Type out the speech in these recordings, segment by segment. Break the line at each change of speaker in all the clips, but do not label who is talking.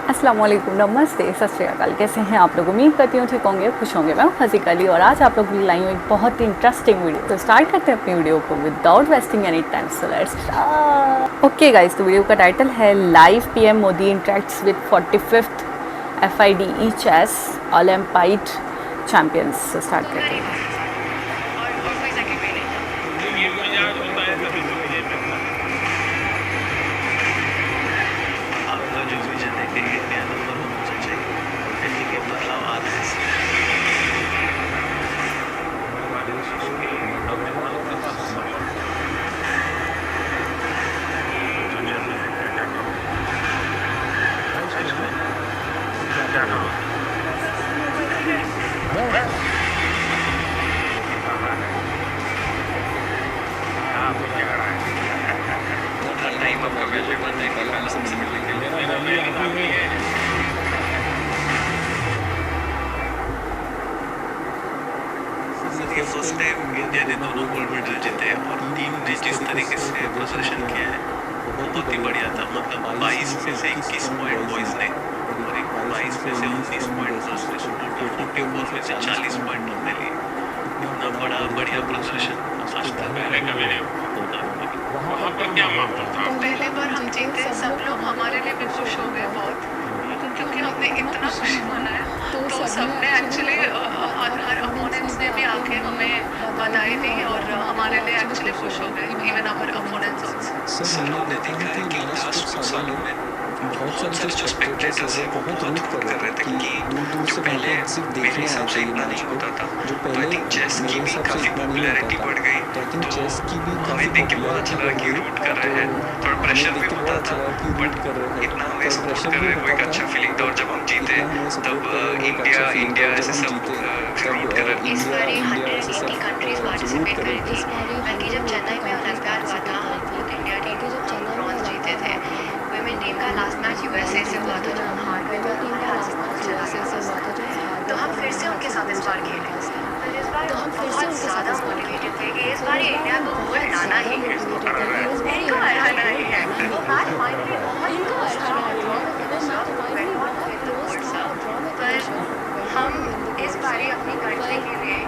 अस्सलाम वालेकुम, नमस्ते, सत श्री अकाल। कैसे हैं आप लोग? उम्मीद करती हूँ ठीक होंगे, खुश होंगे। मैं हसीक अली और आज आप लोग के लिए लाई हूँ एक बहुत ही इंटरेस्टिंग वीडियो। तो स्टार्ट करते हैं अपनी वीडियो को without wasting any time. So let's start. Okay guys, तो वीडियो का टाइटल है live PM Modi interacts with 45th FIDE chess Olympiad champions. तो स्टार्ट करते हैं।
फर्स्ट टाइम इंडिया ने दोनों गोल्ड मेडल जीते और टीम ने जिस तरीके से प्रदर्शन किया है बहुत ही बढ़िया था। मतलब 22 में से 21 पॉइंट बॉयज ने और 22 में से 19 पॉइंट गर्ल्स ने, टोटल 44 में से 40 पॉइंट हमने लिए। इतना बड़ा बढ़िया प्रदर्शन आज तक पहले कभी नहीं हुआ। वहाँ पर क्या माहौल था?
पहले बार हम जीते, सब लोग हमारे लिए भी खुश हो गए बहुत, क्योंकि हमने इतना खुशी मनाया। तो सबने एक्चुअली हर अपोनेंट्स ने भी आके हमें बधाई दी और हमारे लिए एक्चुअली खुश हो गए, इवन हमारे अपोनेंट्स आल्सो।
सर हमने देखा है कि लास्ट कुछ सालों में बहुत सारे जो स्पेक्टेटर्स हैं वो बहुत रूट कर रहे थे कि जो पहले मेरे हिसाब से इतना नहीं होता था। तो आई थिंक चेस की भी काफ़ी पॉपुलैरिटी बढ़ गई। तो हमें देख के बहुत अच्छा लगा कि रूट कर रहे हैं। थोड़ा प्रेशर भी होता था बट इतना हमें सपोर्ट कर रहे हैं, वो एक अच्छा फीलिंग था। और जब हम जीते तब इंडिया ऐसे सब रूट कर रहे थे।
इस बार 180 कंट्रीज पार्टिसिपेट करी थी, बल्कि जब चेन्नई में ओलंपियाड हुआ था हम इंडिया टीम ब्रॉन्ज जीते थे। वुमेन टीम का लास्ट मैच यूएसए से हुआ था, जो हम हार गए थे। हमारे हाथ से बहुत चला गया, तो हम फिर से उनके साथ इस बार खेले। तो इस बार हम बहुत ज़्यादा मोटिवेटेड थे कि इस बार इंडिया को गोल्ड लाना ही है, इनको हराना ही है। वो मैच फाइनली बहुत स्ट्रॉन्ग पर हम इस बारी अपनी कंट्री के लिए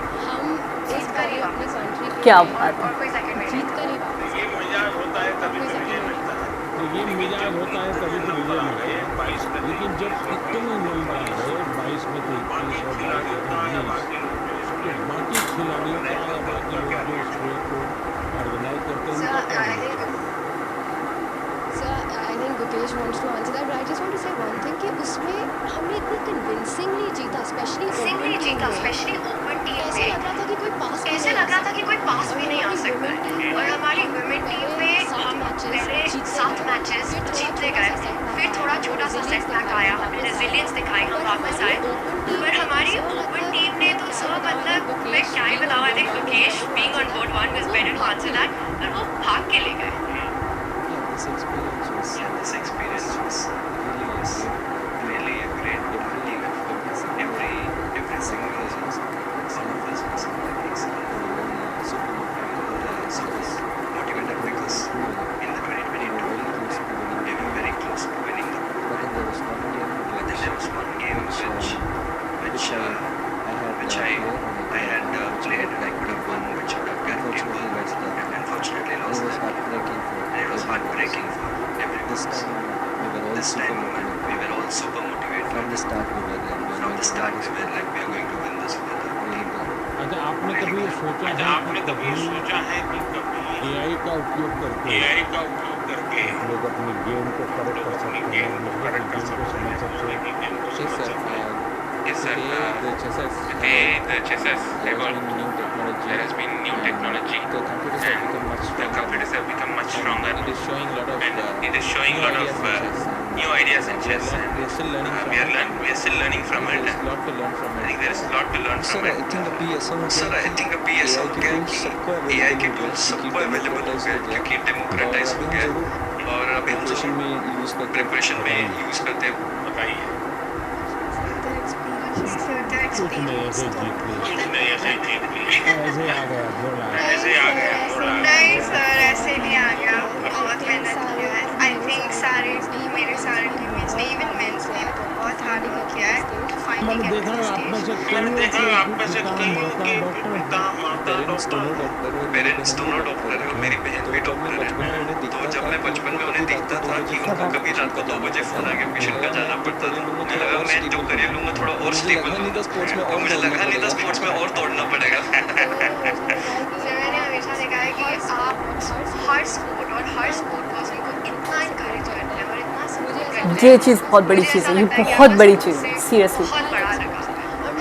जीत कर ही वापस आए।
क्या बात है।
और कोई सेकंड में जीत कर ही वापस।
ये मिजाज होता है तभी तो विजय मिलता है।
ये मिजाज होता है तभी तो विजय मिलता है। 22 में, लेकिन जब इतने नंबर है 22 में तो 21 और 22 तो बाकी खिलाड़ियों का या बाकी लोग जो इस खेल को ऑर्गेनाइज करते हैं उनका क्या है?
Sir, I think Gukesh wants to answer that, but I just want to say one thing कि उसमें हमने इतनी कन्विंसिंगली जीता, स्पेशली
ओपन टीम
ऐसे लग रहा था कि कोई पास
ऐसे लग रहा था कि कोई पास भी नहीं आ सकता है। और हमारी वुमेन टीम में हम पहले 7 मैचेस जीतते गए, फिर थोड़ा छोटा सा सेटबैक आया, हमने रेजिलियंस दिखाई, हम वापस आए। पर हमारी ओपन टीम ने तो सब मतलब मैं क्या ही बताऊँ। I think Gukesh being on board one was better to answer that, पर वो भाग के ले गए।
This experience was really a great team effort. Every single one of us was motivated because in the 2022 they were very close to winning the gold. But then there was one game which I had played and I could have won, which would have guaranteed gold, and unfortunately lost that game. And it was heartbreaking for everyone. This time we were all super motivated. From the start we were like we are going to win this for the team.
अच्छा, आपने कभी सोचा है कि कभी AI का उपयोग करके लोग अपनी गेम को करेक्ट कर सकते हैं, गेम को समझ सकते हैं?
Yes, sir. Today the chess has evolved. There has been new technology, and the computers have become much stronger. And it is showing a lot of new ideas in chess. And we are still learning from it. I think there is a lot to learn from it.
Sir, I think अब ये ऐसा हो गया कि AI के tools सबको available हो गए क्योंकि democratize हो गया और अभी हम लोग preparation में यूज करते हैं। बताइए।
कुछ नहीं, ऐसे जीत ली ऐसे आ गया थोड़ा।
नहीं सर, ऐसे नहीं आ गया, बहुत मेहनत किया है। आई थिंक सारे मेरे सारे टीममेट्स ने, इवन मेंस ने
मैंने देखा है आप में से कईयों के पिता माता डॉक्टर
पेरेंट्स दोनों डॉक्टर है, मेरी बहन भी डॉक्टर है। तो जब मैं बचपन में उन्हें देखता था कि उनको कभी रात को 2 बजे फोन आके पेशेंट का जाना पड़ता था, मुझे लगा मैं जो करियर लूंगा थोड़ा और स्टेबल हो। मुझे लगा नहीं था स्पोर्ट्स में और दौड़ना पड़ेगा।
मैंने हमेशा देखा है कि आप हर स्पोर्ट और हर स्पोर्ट पर्सन को इतना इनकरेज करते हैं और इतना सपोर्ट करते हैं।
ये चीज़ बहुत बड़ी चीज़ है, ये बहुत बड़ी चीज़ है, सीरियसली।
बहुत बड़ा लगा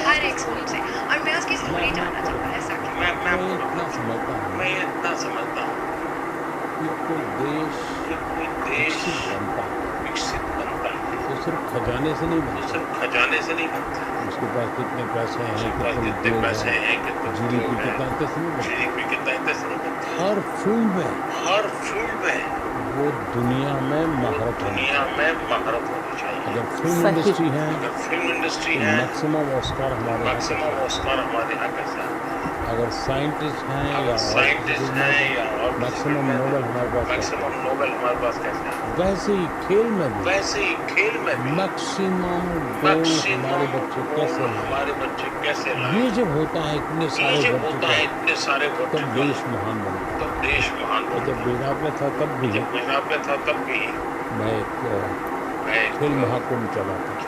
हर एक स्पोर्ट से। और मैं उसकी स्टोरी जानना चाहूँगा ऐसा कि
मैं इतना समझता हूँ कि कोई देश विकसित बनता है तो सिर्फ खजाने से नहीं बनता, उसके पास कितने पैसे हैं, कितने पैसे हैं, जीडीपी कितना नहीं बनता। हर फील्ड में वो दुनिया में महारत होनी चाहिए। अगर फिल्म इंडस्ट्री है मैक्सिमम ऑस्कार हमारे यहाँ कैसा है। अगर साइंटिस्ट हैं या मैक्सिमम नोबेल हमारे पास कैसे है। वैसे ही खेल में भी मैक्सिमम गोल हमारे बच्चे कैसे हैं। ये जब होता है इतने सारे बच्चे तब देश महान बनता है। जब बिहार में था तब भी मैं एक खेल महाकुंभ चलाता था।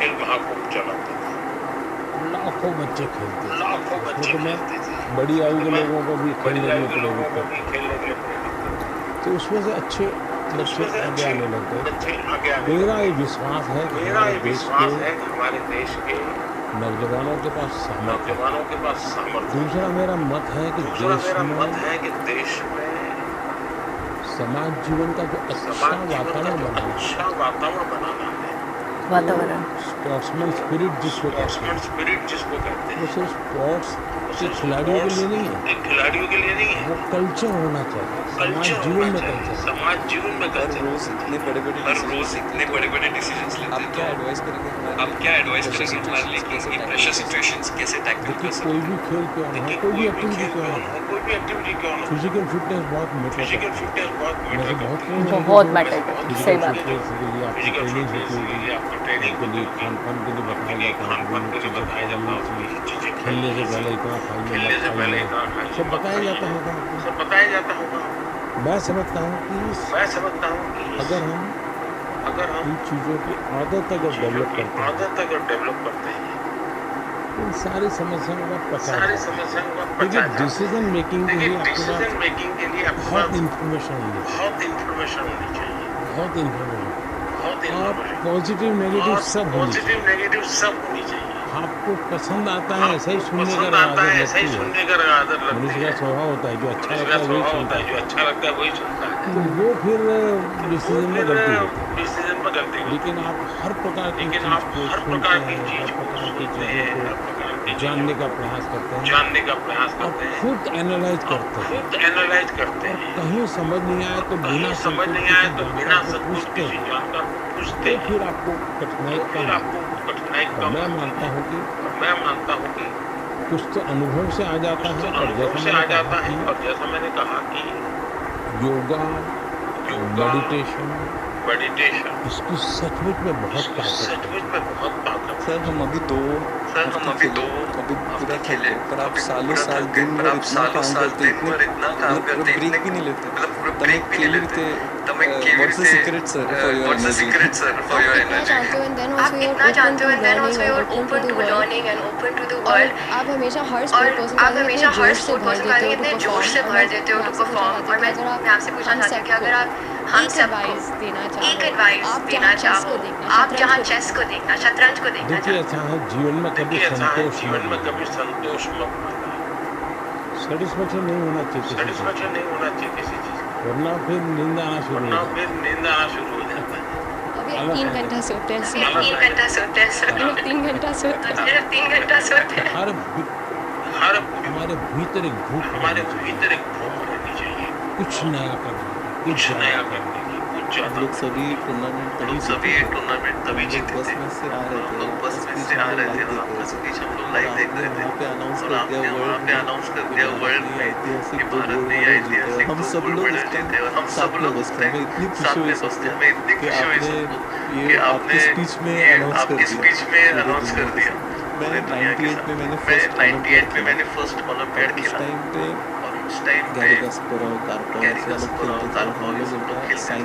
लाखों बच्चे खेलते थे। बड़ी आयु के लोगों को भी खेलने के लिए प्रेरित करते। तो उसमें से अच्छे बच्चे आगे आने लगते। मेरा ये विश्वास है कि हमारे देश के नौजवानों के पास सामर्थ्य। दूसरा मेरा मत है कि देश में समाज जीवन का जो अच्छा वातावरण बनाना है। स्पोर्ट्समैन स्पिरिट जिसको कहते हैं वो सिर्फ स्पोर्ट्स के खिलाड़ियों के लिए नहीं है, वो कल्चर होना चाहिए। समाज जीवन में कल्चर।
रोज इतने बड़े डिसीजंस लेते हैं। आप क्या एडवाइस करेंगे हमारे लिए कि ये प्रेशर सिचुएशंस कैसे टैकल कर सकते हैं?
कोई भी खेल क्यों ना हो, कोई भी एक्टिविटी क्यों ना हो, फिजिकल फिटनेस बहुत मैटर करती है।
बहुत मैटर करती है, सही बात है।
ट्रेनिंग के लिए खान-पान के लिए बताया जाता है। खेलने से पहले इतना खाइए, सब बताया जाता होगा। मैं समझता हूँ कि अगर हम इन चीज़ों की आदत अगर डेवलप करते हैं तो इन सारी समस्याओं का पता है। लेकिन डिसीजन मेकिंग के लिए बहुत इन्फॉर्मेशन होनी चाहिए। और पॉजिटिव नेगेटिव सब होनी चाहिए। आपको पसंद आता है ऐसा ही सुनने का आदत लगती है। मनुष्य का स्वभाव होता है जो अच्छा लगता है वही सुनता है। तो वो फिर डिसीजन में गलती होती है। लेकिन आप हर प्रकार की चीज़ को सुनते हैं, जानने का प्रयास करते हैं और खुद एनालाइज करते हैं। कहीं समझ नहीं आए तो बिना पूछते तो फिर आपको कठिनाई कम। मैं मानता हूँ कि कुछ तो अनुभव से आ जाता है। और जैसा मैंने कहा कि योगा मेडिटेशन इसकी सचमुच में बहुत ताकत।
सर हम अभी दो अभी पूरा खेले पर आप सालों साल दिन भर इतना काम करते ब्रेक भी नहीं लेते। तब मैं what's the secret sir for your energy?
आप इतना जानते हो and then also you're open to learning and open to the world।
आप हमेशा हर स्पोर्ट पर्सन का इतने जोश से भर देते हो टू परफॉर्म। और मैं आपसे पूछना चाहती हूँ कि अगर आप हम सबको एक एडवाइस देना चाहो, आप जहाँ चेस को देखना, शतरंज को देखना
देखिए अच्छा है जीवन में कभी संतोष मत पाना। सेटिस्फेक्शन नहीं होना चाहिए किसी चीज़, वरना फिर नींद आना शुरू हो जाता है।
अभी आप 3 घंटा सोते हैं सर।
3 घंटा सोते हैं सर।
सिर्फ 3 घंटा सोते हैं।
सिर्फ 3 घंटा सोते हैं।
हर हमारे भीतर एक भूख रहनी चाहिए कुछ नया करने की,
हम लोग सभी टूर्नामेंट तभी जीते थे। बस में से आ रहे थे, बस में से आ रहे थे और आपस में हम लोग लाइव देख रहे थे। और आपने वहाँ पे अनाउंस कर दिया वर्ल्ड में कि भारत ने ऐतिहासिक हम सब लोग जीते और हम सब लोग उस टाइम इतनी खुशी हुई सबको कि आपने ये आपके स्पीच में अनाउंस कर दिया। मैं 98 में मैंने फर्स्ट ओलंपियाड खेला टाइम पे और उस टाइम पे गैरिकस्परोव कार्पोव ऐसे लोग खेलते थे। साइन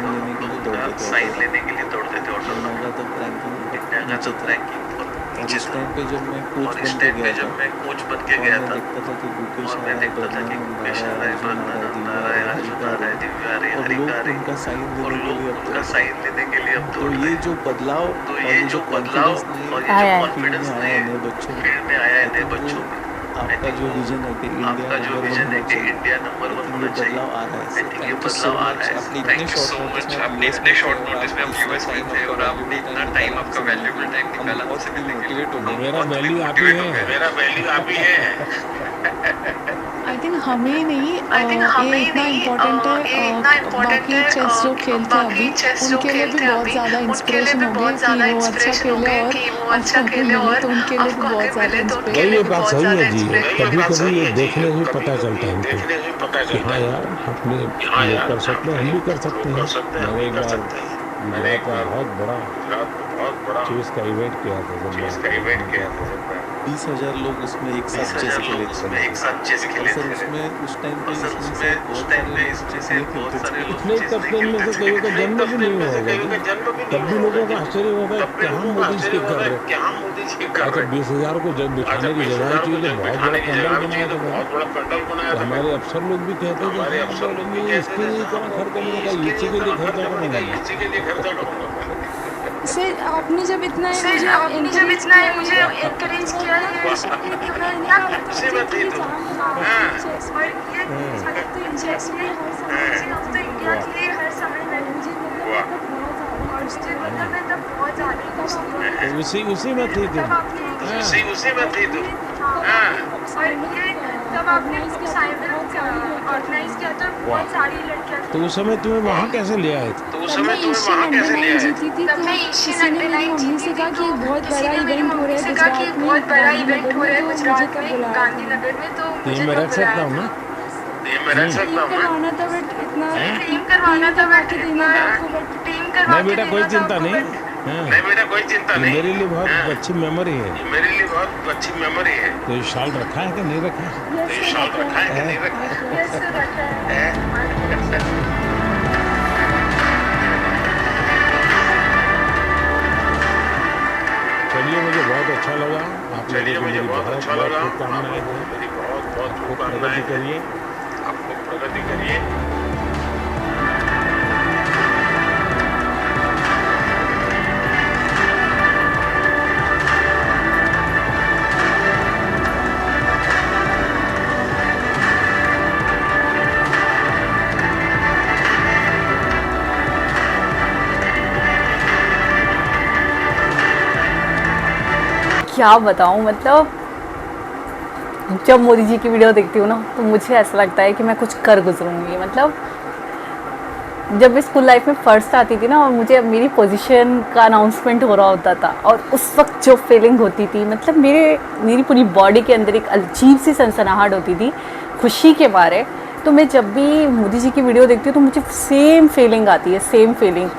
लेने के लिए दौड़ते थे और इंडिया का तब रैंकिंग और इस टाइम पे जब मैं कोच बन के गया था देखता था कि गुकेश आ रहा है, दिव्या आ रही है, हरिका उनका साइन लेने के लिए अब तो ये जो बदलाव और ये जो कॉन्फिडेंस आया नए बच्चों में आपका जो विजन है कि इंडिया नंबर 1 होना चाहिए, बदलाव आ रहा है। ये बदलाव आ रहा है। Thank you so much. आपने इतने शॉर्ट नोटिस में आप यूएस आए थे और आपने इतना टाइम, आपका वैल्यूएबल टाइम निकाला मुझसे मिलने के लिए।
मेरा वैल्यू आप ही है।
आई थिंक हमें नहीं, ये इतना इम्पोर्टेंट है। बाकी चेस जो खेलते हैं अभी उनके लिए भी बहुत ज़्यादा इंस्पिरेशन होगी कि वो अच्छा खेले और तो उनके लिए भी बहुत ज़्यादा इंस्पिरेशन।
ये बात सही है जी। कभी कभी ये देखने से पता चलता है हमको कि हाँ यार अपने ये कर सकते हैं, हम भी कर सकते हैं। मैंने एक बार बहुत बड़ा चेस का इवेंट किया था जब
20,000 लोग उसमें एक साथ चेस खेले थे। सर उसमें उस टाइम पे बहुत सारे लोग
इतने तब में से कईयों का जन्म भी नहीं हुआ होगा, तब भी लोगों का आश्चर्य होगा क्या मोदी जी कर रहे। अच्छा 20,000 को जब बिठाने की जगह चाहिए तो बहुत बड़ा पंडाल बनाया था। हमारे अफसर लोग भी कहते थे इसके लिए इतना खर्च करने का, इसी के लिए खर्चा करूँगा।
सर आपने जब इतना मुझे एनकरेज किया है
उसी में थी तुम।
तब आपने ऑर्गेनाइज किया तो बहुत सारी लड़कियां।
तो उस समय तुम्हें वहाँ कैसे ले आए थे?
जीती थी तो किसी ने मेरी मम्मी से कहा कि बहुत बड़ा इवेंट हो रहा है गुजरात में गांधीनगर में, तो
ये मैं रख सकता हूँ ना?
करवाना था बट इतना टीम करवाना था बट इतना टीम करवा
नहीं बेटा कोई चिंता नहीं। मेरे लिए बहुत अच्छी मेमोरी है। तो ये शाल रखा है कि नहीं रखा है? चलिए मुझे बहुत अच्छा लगा। आप लोगों को मेरी बहुत शुभकामनाएं हैं। आपको प्रगति करिए।
क्या बताऊँ, मतलब जब मोदी जी की वीडियो देखती हूँ ना तो मुझे ऐसा लगता है कि मैं कुछ कर गुजरूँगी। मतलब जब मैं स्कूल लाइफ में फर्स्ट आती थी ना और मुझे मेरी पोजीशन का अनाउंसमेंट हो रहा होता था और उस वक्त जो फीलिंग होती थी, मतलब मेरी पूरी बॉडी के अंदर एक अजीब सी सनसनाहट होती थी खुशी के बारे। तो मैं जब भी मोदी जी की वीडियो देखती हूँ तो मुझे सेम फीलिंग आती है, सेम फीलिंग।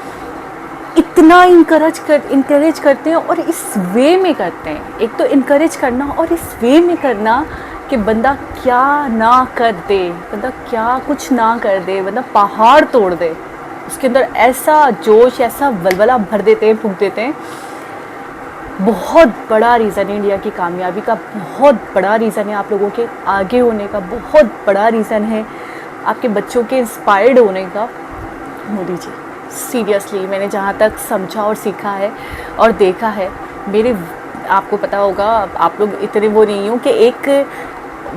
इतना इनकरेज करते हैं और इस वे में करते हैं। एक तो इनकरेज करना और इस वे में करना कि बंदा क्या ना कर दे, बंदा क्या कुछ ना कर दे, बंदा पहाड़ तोड़ दे। उसके अंदर ऐसा जोश, ऐसा वलवला भर देते हैं, फूंक देते हैं। बहुत बड़ा रीज़न है इंडिया की कामयाबी का, बहुत बड़ा रीज़न है आप लोगों के आगे होने का, बहुत बड़ा रीज़न है आपके बच्चों के इंस्पायर्ड होने का मोदी जी। सीरियसली मैंने जहाँ तक समझा और सीखा है और देखा है, आपको पता होगा, आप लोग इतने वो नहीं हो कि एक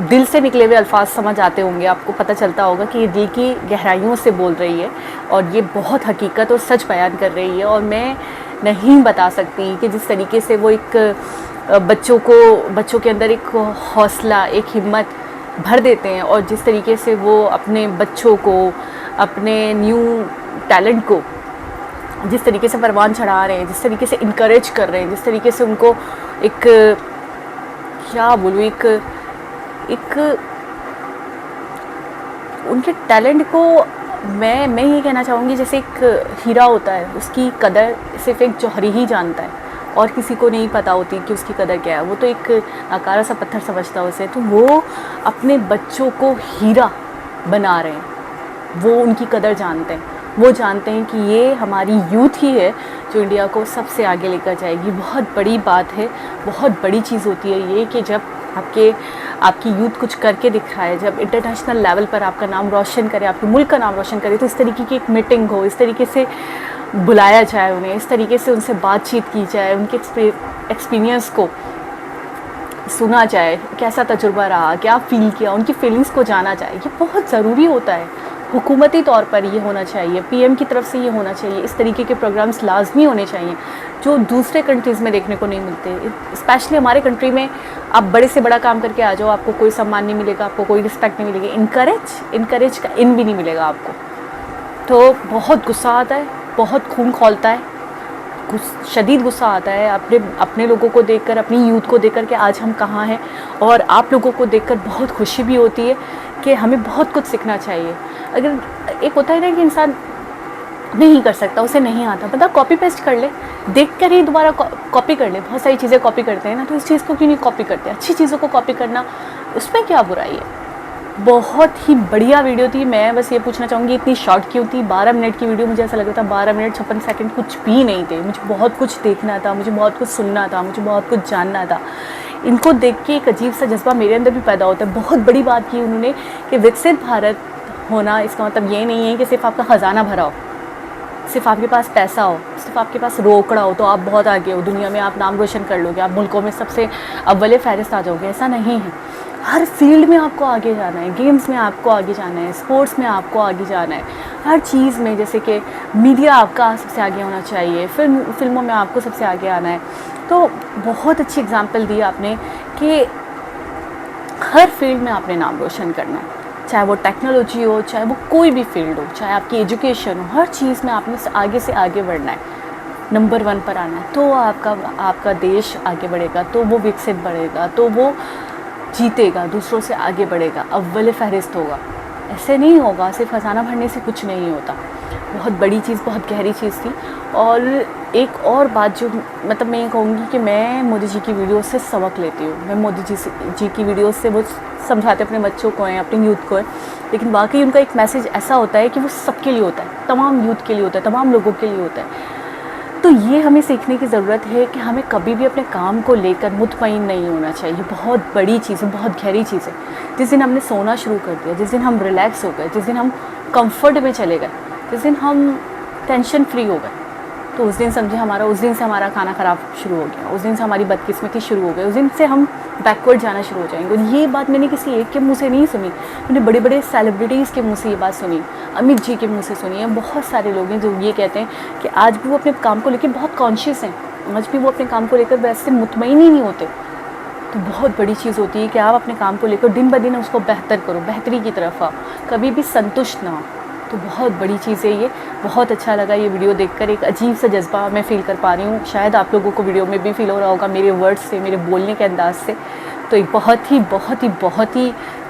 दिल से निकले हुए अल्फाज समझ आते होंगे, आपको पता चलता होगा कि ये दिल की गहराइयों से बोल रही है और ये बहुत हकीकत और सच बयान कर रही है। और मैं नहीं बता सकती कि जिस तरीके से वो एक बच्चों के अंदर एक हौसला, एक हिम्मत भर देते हैं और जिस तरीके से वो अपने बच्चों को, अपने न्यू टैलेंट को जिस तरीके से परवान चढ़ा रहे हैं, जिस तरीके से इनकरेज कर रहे हैं, जिस तरीके से उनको एक क्या बोलूँ, एक उनके टैलेंट को मैं ये कहना चाहूँगी, जैसे एक हीरा होता है, उसकी कदर सिर्फ एक जौहरी ही जानता है और किसी को नहीं पता होती कि उसकी कदर क्या है। वो तो एक नकारा सा पत्थर समझता है उसे। तो वो अपने बच्चों को हीरा बना रहे हैं, वो उनकी कदर जानते हैं, वो जानते हैं कि ये हमारी यूथ ही है जो इंडिया को सबसे आगे लेकर जाएगी। बहुत बड़ी बात है, बहुत बड़ी चीज़ होती है ये कि जब आपकी यूथ कुछ करके दिखाए, जब इंटरनेशनल लेवल पर आपका नाम रोशन करे, आपके मुल्क का नाम रोशन करे, तो इस तरीके की एक मीटिंग हो, इस तरीके से बुलाया जाए उन्हें, इस तरीके से उनसे बातचीत की जाए, उनके एक्सपीरियंस को सुना जाए, कैसा तजुर्बा रहा, क्या फ़ील किया, उनकी फीलिंग्स को जाना जाए। ये बहुत ज़रूरी होता है, हुकूमती तौर पर ये होना चाहिए, पीएम की तरफ से ये होना चाहिए। इस तरीके के प्रोग्राम्स लाजमी होने चाहिए जो दूसरे कंट्रीज़ में देखने को नहीं मिलते। स्पेशली हमारे कंट्री में आप बड़े से बड़ा काम करके आ जाओ, आपको कोई सम्मान नहीं मिलेगा, आपको कोई रिस्पेक्ट नहीं मिलेगी, इनकरेज का इन भी नहीं मिलेगा आपको। तो बहुत गुस्सा आता है, बहुत खून खौलता है, शदीद गुस्सा आता है अपने लोगों को देखकर, अपनी यूथ को देखकर कि आज हम कहाँ हैं। और आप लोगों को देखकर बहुत खुशी भी होती है कि हमें बहुत कुछ सीखना चाहिए। अगर एक होता है ना कि इंसान नहीं कर सकता, उसे नहीं आता, पता कॉपी पेस्ट कर ले, देख कर ही दोबारा कॉपी कर ले। बहुत सारी चीज़ें कॉपी करते हैं ना, तो इस चीज़ को क्यों नहीं कॉपी करते? अच्छी चीज़ों को कॉपी करना, उसमें क्या बुराई है? बहुत ही बढ़िया वीडियो थी। मैं बस ये पूछना चाहूँगी इतनी शॉर्ट क्यों थी? 12 मिनट की वीडियो, मुझे ऐसा लग रहा था 12 मिनट 56 सेकंड कुछ भी नहीं थे। मुझे बहुत कुछ देखना था, मुझे बहुत कुछ सुनना था, मुझे बहुत कुछ जानना था। इनको देख के एक अजीब सा जज्बा मेरे अंदर भी पैदा होता है। बहुत बड़ी बात की उन्होंने कि विकसित भारत होना, इसका मतलब ये नहीं है कि सिर्फ आपका ख़जाना भरा हो, सिर्फ आपके पास पैसा हो, सिर्फ आपके पास रोकड़ा हो तो आप बहुत आगे हो, दुनिया में आप नाम रोशन कर लोगे, आप मुल्कों में सबसे अव्वल फ़हरिस्त आ जाओगे। ऐसा नहीं है। हर फील्ड में आपको आगे जाना है, गेम्स में आपको आगे जाना है, स्पोर्ट्स में आपको आगे जाना है, हर चीज़ में। जैसे कि मीडिया आपका सबसे आगे होना चाहिए, फिल्मों में आपको सबसे आगे आना है। तो बहुत अच्छी एग्जांपल दी आपने कि हर फील्ड में आपने नाम रोशन करना है, चाहे वो टेक्नोलॉजी हो, चाहे वो कोई भी फील्ड हो, चाहे आपकी एजुकेशन हो, हर चीज़ में आपने आगे बढ़ना है, नंबर 1 पर आना है। तो आपका देश आगे बढ़ेगा, तो वो विकसित बढ़ेगा, तो वो जीतेगा, दूसरों से आगे बढ़ेगा, अव्वल फ़हरिस्त होगा। ऐसे नहीं होगा, सिर्फ खजाना भरने से कुछ नहीं होता। बहुत बड़ी चीज़, बहुत गहरी चीज़ थी। और एक और बात जो मतलब मैं ये कहूँगी कि मैं मोदी जी की वीडियो से सबक लेती हूँ। मैं मोदी जी की वीडियो से वो समझाते अपने बच्चों को हैं, अपनी यूथ को है, लेकिन वाकई उनका एक मैसेज ऐसा होता है कि वो सबके लिए होता है, तमाम यूथ के लिए होता है, तमाम लोगों के लिए होता है। तो ये हमें सीखने की ज़रूरत है कि हमें कभी भी अपने काम को लेकर मुतमईन नहीं होना चाहिए। बहुत बड़ी चीज़ है, बहुत गहरी चीज़ है। जिस दिन हमने सोना शुरू कर दिया, जिस दिन हम रिलैक्स हो गए, जिस दिन हम कंफर्ट में चले गए, जिस दिन हम टेंशन फ्री हो गए, तो उस दिन समझे उस दिन से हमारा खाना ख़राब शुरू हो गया, उस दिन से हमारी बदकिस्मती शुरू हो गई, उस दिन से हम बैकवर्ड जाना शुरू हो जाएंगे। और ये बात मैंने किसी एक के मुंह से नहीं सुनी, मैंने बड़े बड़े सेलिब्रिटीज़ के मुंह से ये बात सुनी, अमित जी के मुंह से सुनी है। बहुत सारे लोग हैं जो ये कहते हैं कि आज भी वो अपने काम को लेकर बहुत कॉन्शियस हैं, आज भी वो अपने काम को लेकर वैसे मुतमईन ही नहीं होते। तो बहुत बड़ी चीज़ होती है कि आप अपने काम को लेकर दिन ब दिन उसको बेहतर करो, बेहतरी की तरफ आओ, कभी भी संतुष्ट ना हो। तो बहुत बड़ी चीज़ है ये। बहुत अच्छा लगा ये वीडियो देखकर, एक अजीब सा जज्बा मैं फ़ील कर पा रही हूँ। शायद आप लोगों को वीडियो में भी फ़ील हो रहा होगा मेरे वर्ड्स से, मेरे बोलने के अंदाज से। तो एक बहुत ही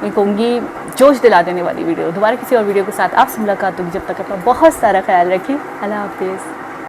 मैं कहूँगी जोश दिला देने वाली वीडियो। दोबारा किसी और वीडियो के साथ आपसे मुलाकात होगी। जब तक अपना बहुत सारा ख्याल रखिए। अल्लाह हाफिज़।